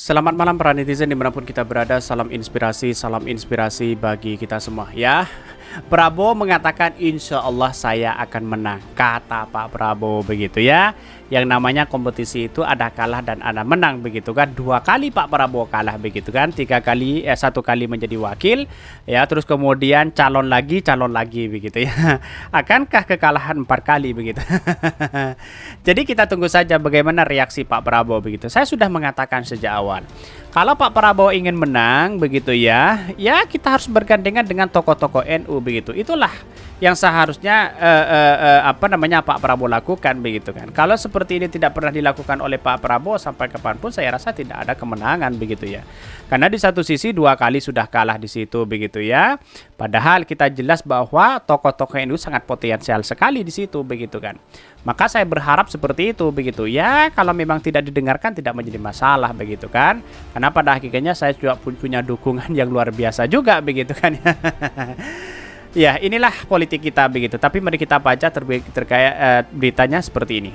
Selamat malam para netizen dimanapun kita berada, salam inspirasi bagi kita semua ya. Prabowo mengatakan insya Allah saya akan menang, kata Pak Prabowo begitu ya. Yang namanya kompetisi itu ada kalah dan ada menang begitu kan. 2 kali Pak Prabowo kalah begitu kan, 3 kali 1 kali menjadi wakil ya, terus kemudian calon lagi begitu ya. Akankah kekalahan 4 kali begitu? Jadi kita tunggu saja bagaimana reaksi Pak Prabowo begitu. Saya sudah mengatakan sejak awal, kalau Pak Prabowo ingin menang begitu ya, ya kita harus bergandengan dengan tokoh-tokoh NU begitu. Itulah yang seharusnya Pak Prabowo lakukan begitu kan. Kalau seperti ini tidak pernah dilakukan oleh Pak Prabowo sampai kapanpun, saya rasa tidak ada kemenangan begitu ya. Karena di satu sisi 2 kali sudah kalah di situ begitu ya. Padahal kita jelas bahwa tokoh-tokoh NU sangat potensial sekali di situ begitu kan. Maka saya berharap seperti itu begitu ya. Kalau memang tidak didengarkan tidak menjadi masalah begitu kan. Karena pada hakikatnya saya juga punya dukungan yang luar biasa juga begitu kan ya. Ya, inilah politik kita begitu. Tapi mari kita baca terkait beritanya seperti ini.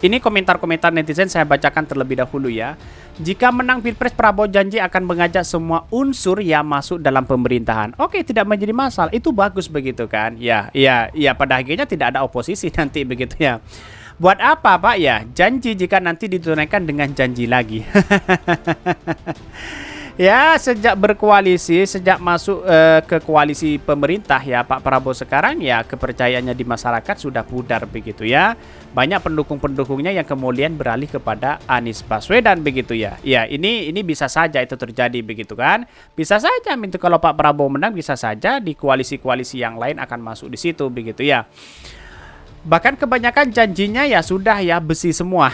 Ini komentar-komentar netizen saya bacakan terlebih dahulu ya. Jika menang Pilpres, Prabowo janji akan mengajak semua unsur yang masuk dalam pemerintahan. Oke, tidak menjadi masalah. Itu bagus begitu kan. Ya, pada akhirnya tidak ada oposisi nanti begitu ya. Buat apa Pak ya? Janji jika nanti ditunaikan dengan janji lagi. Ya, sejak berkoalisi, sejak masuk ke koalisi pemerintah ya Pak Prabowo sekarang ya kepercayaannya di masyarakat sudah pudar begitu ya. Banyak pendukung-pendukungnya yang kemudian beralih kepada Anies Baswedan begitu ya. Ya, ini bisa saja itu terjadi begitu kan. Bisa saja itu kalau Pak Prabowo menang, bisa saja di koalisi-koalisi yang lain akan masuk di situ begitu ya. Bahkan kebanyakan janjinya ya sudah ya besi semua.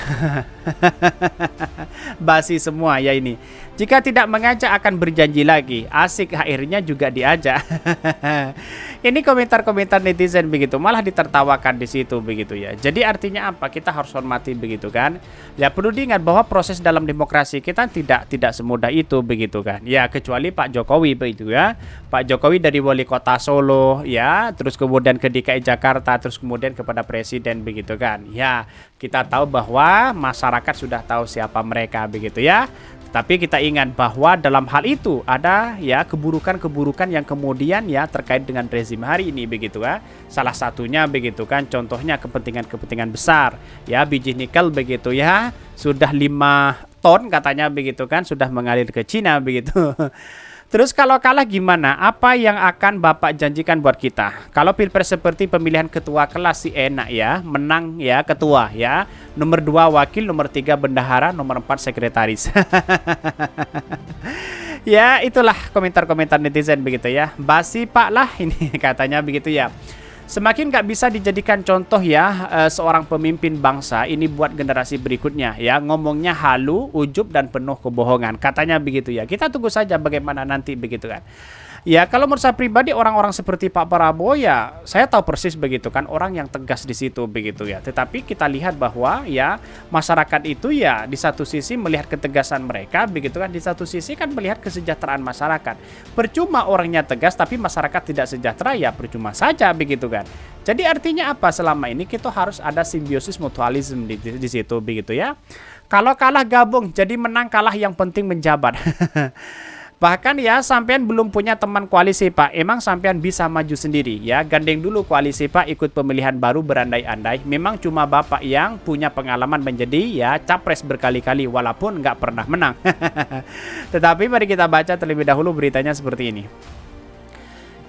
Basi semua ya ini. Jika tidak mengajak akan berjanji lagi. Asik, akhirnya juga diajak. Ini komentar-komentar netizen begitu, malah ditertawakan di situ begitu ya. Jadi artinya apa? Kita harus hormati begitu kan. Ya perlu diingat bahwa proses dalam demokrasi kita tidak semudah itu begitu kan. Ya kecuali Pak Jokowi begitu ya. Pak Jokowi dari wali kota Solo ya, terus kemudian ke DKI Jakarta, terus kemudian kepada presiden begitu kan. Ya, kita tahu bahwa masyarakat sudah tahu siapa mereka begitu ya. Tapi kita ingat bahwa dalam hal itu ada ya keburukan-keburukan yang kemudian ya terkait dengan rezim hari ini begitu ya. Salah satunya begitu kan, contohnya kepentingan-kepentingan besar ya, biji nikel begitu ya, sudah 5 ton katanya begitu kan, sudah mengalir ke Cina begitu. Terus kalau kalah gimana? Apa yang akan Bapak janjikan buat kita? Kalau Pilpres seperti pemilihan ketua kelas sih enak ya. Menang ya ketua ya. Nomor 2 wakil, nomor 3 bendahara, nomor 4 sekretaris. Ya itulah komentar-komentar netizen begitu ya. Basi Pak lah ini katanya begitu ya. Semakin gak bisa dijadikan contoh ya seorang pemimpin bangsa ini buat generasi berikutnya ya. Ngomongnya halu, ujub dan penuh kebohongan. Katanya begitu ya. Kita tunggu saja bagaimana nanti begitu kan. Ya kalau menurut saya pribadi orang-orang seperti Pak Prabowo ya saya tahu persis begitu kan, orang yang tegas di situ begitu ya. Tetapi kita lihat bahwa ya masyarakat itu ya di satu sisi melihat ketegasan mereka begitu kan, di satu sisi kan melihat kesejahteraan masyarakat. Percuma orangnya tegas tapi masyarakat tidak sejahtera ya percuma saja begitu kan. Jadi artinya apa? Selama ini kita harus ada simbiosis mutualisme di situ begitu ya. Kalau kalah gabung, jadi menang kalah yang penting menjabat. Bahkan ya sampean belum punya teman koalisi Pak, emang sampean bisa maju sendiri ya. Gandeng dulu koalisi Pak, ikut pemilihan baru berandai-andai. Memang cuma Bapak yang punya pengalaman menjadi ya capres berkali-kali walaupun nggak pernah menang. Tetapi mari kita baca terlebih dahulu beritanya seperti ini.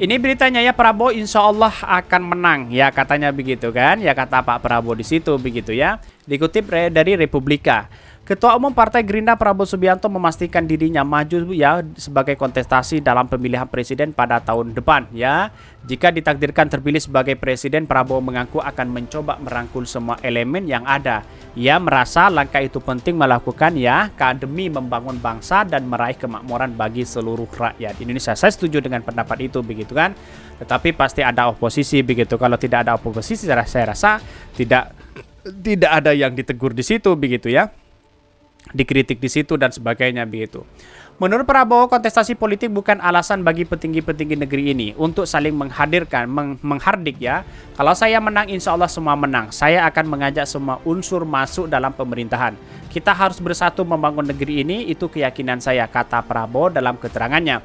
Ini beritanya ya, Prabowo insya Allah akan menang ya katanya begitu kan. Ya kata Pak Prabowo di situ begitu ya. Dikutip dari Republika. Ketua Umum Partai Gerindra Prabowo Subianto memastikan dirinya maju ya sebagai kontestasi dalam pemilihan presiden pada tahun depan ya. Jika ditakdirkan terpilih sebagai presiden, Prabowo mengaku akan mencoba merangkul semua elemen yang ada. Ia merasa langkah itu penting melakukan ya demi membangun bangsa dan meraih kemakmuran bagi seluruh rakyat Indonesia. Saya setuju dengan pendapat itu begitu kan. Tetapi pasti ada oposisi begitu. Kalau tidak ada oposisi saya rasa tidak ada yang ditegur di situ begitu ya. Dikritik di situ dan sebagainya begitu. Menurut Prabowo, kontestasi politik bukan alasan bagi petinggi-petinggi negeri ini untuk saling menghardik ya. Kalau saya menang, insya Allah semua menang. Saya akan mengajak semua unsur masuk dalam pemerintahan. Kita harus bersatu membangun negeri ini, itu keyakinan saya, kata Prabowo dalam keterangannya.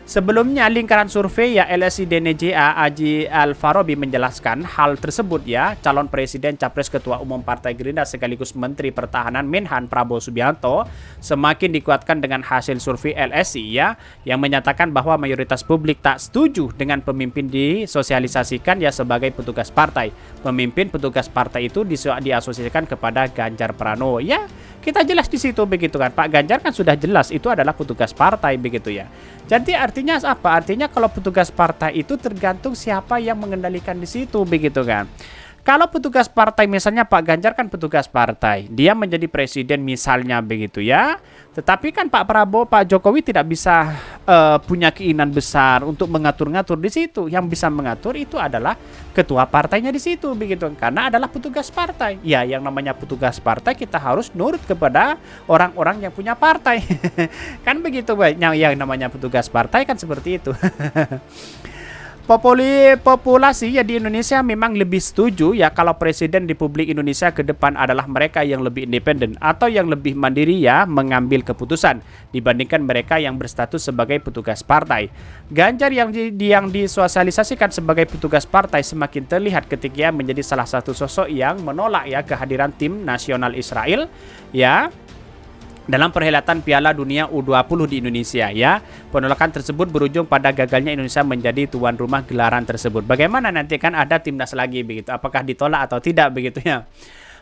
Sebelumnya, lingkaran survei ya LSI DNJA Aji Al-Farabi menjelaskan hal tersebut ya. Calon Presiden Capres Ketua Umum Partai Gerindra sekaligus Menteri Pertahanan Menhan Prabowo Subianto semakin dikuatkan dengan hasil survei LSI ya, yang menyatakan bahwa mayoritas publik tak setuju dengan pemimpin disosialisasikan ya sebagai petugas partai. Pemimpin petugas partai itu diasosiasikan kepada Ganjar Pranowo. Ya, kita jelas di situ begitu kan. Pak Ganjar kan sudah jelas itu adalah petugas partai begitu ya. Jadi artinya apa? Artinya kalau petugas partai itu tergantung siapa yang mengendalikan di situ begitu kan. Kalau petugas partai misalnya Pak Ganjar kan petugas partai, dia menjadi presiden misalnya begitu ya. Tetapi kan Pak Prabowo, Pak Jokowi tidak bisa punya keinginan besar untuk mengatur-ngatur di situ. Yang bisa mengatur itu adalah ketua partainya di situ begitu, karena adalah petugas partai. Ya, yang namanya petugas partai kita harus nurut kepada orang-orang yang punya partai. Kan begitu, yang namanya petugas partai kan seperti itu. Populasi ya di Indonesia memang lebih setuju ya kalau Presiden Republik Indonesia ke depan adalah mereka yang lebih independen atau yang lebih mandiri ya mengambil keputusan dibandingkan mereka yang berstatus sebagai petugas partai. Ganjar yang disosialisasikan sebagai petugas partai semakin terlihat ketika menjadi salah satu sosok yang menolak ya kehadiran tim nasional Israel ya dalam perhelatan Piala Dunia U20 di Indonesia ya. Penolakan tersebut berujung pada gagalnya Indonesia menjadi tuan rumah gelaran tersebut. Bagaimana nanti kan ada timnas lagi begitu. Apakah ditolak atau tidak begitu ya.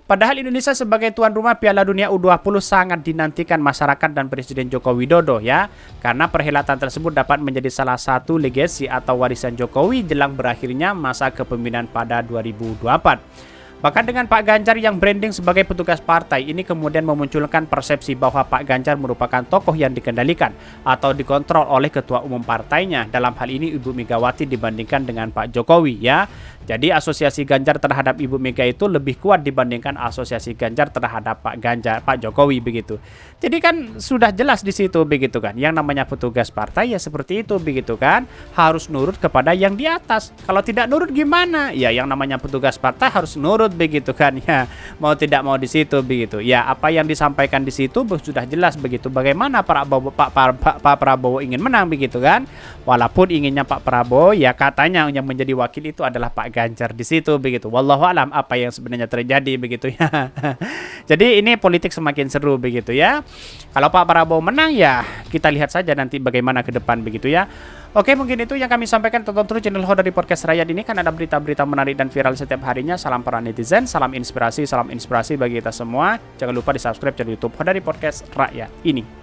Padahal Indonesia sebagai tuan rumah Piala Dunia U20 sangat dinantikan masyarakat dan Presiden Joko Widodo ya. Karena perhelatan tersebut dapat menjadi salah satu legasi atau warisan Jokowi jelang berakhirnya masa kepemimpinan pada 2024. Bahkan dengan Pak Ganjar yang branding sebagai petugas partai, ini kemudian memunculkan persepsi bahwa Pak Ganjar merupakan tokoh yang dikendalikan atau dikontrol oleh ketua umum partainya. Dalam hal ini Ibu Megawati dibandingkan dengan Pak Jokowi ya. Jadi asosiasi Ganjar terhadap Ibu Mega itu lebih kuat dibandingkan asosiasi Ganjar terhadap Pak Jokowi begitu. Jadi kan sudah jelas di situ begitu kan. Yang namanya petugas partai ya seperti itu begitu kan. Harus nurut kepada yang di atas. Kalau tidak nurut gimana? Ya yang namanya petugas partai harus nurut begitu kan ya. Mau tidak mau di situ begitu. Ya apa yang disampaikan di situ sudah jelas begitu. Bagaimana Pak Prabowo ingin menang begitu kan. Walaupun inginnya Pak Prabowo ya katanya yang menjadi wakil itu adalah Pak Ganjar di situ begitu. Wallahu alam apa yang sebenarnya terjadi begitu ya. Jadi ini politik semakin seru begitu ya. Kalau Pak Prabowo menang ya kita lihat saja nanti bagaimana ke depan begitu ya. Oke, mungkin itu yang kami sampaikan. Tonton terus channel Hodari Podcast Rakyat ini kan ada berita-berita menarik dan viral setiap harinya. Salam para netizen, salam inspirasi bagi kita semua. Jangan lupa di subscribe channel YouTube Hodari Podcast Rakyat ini.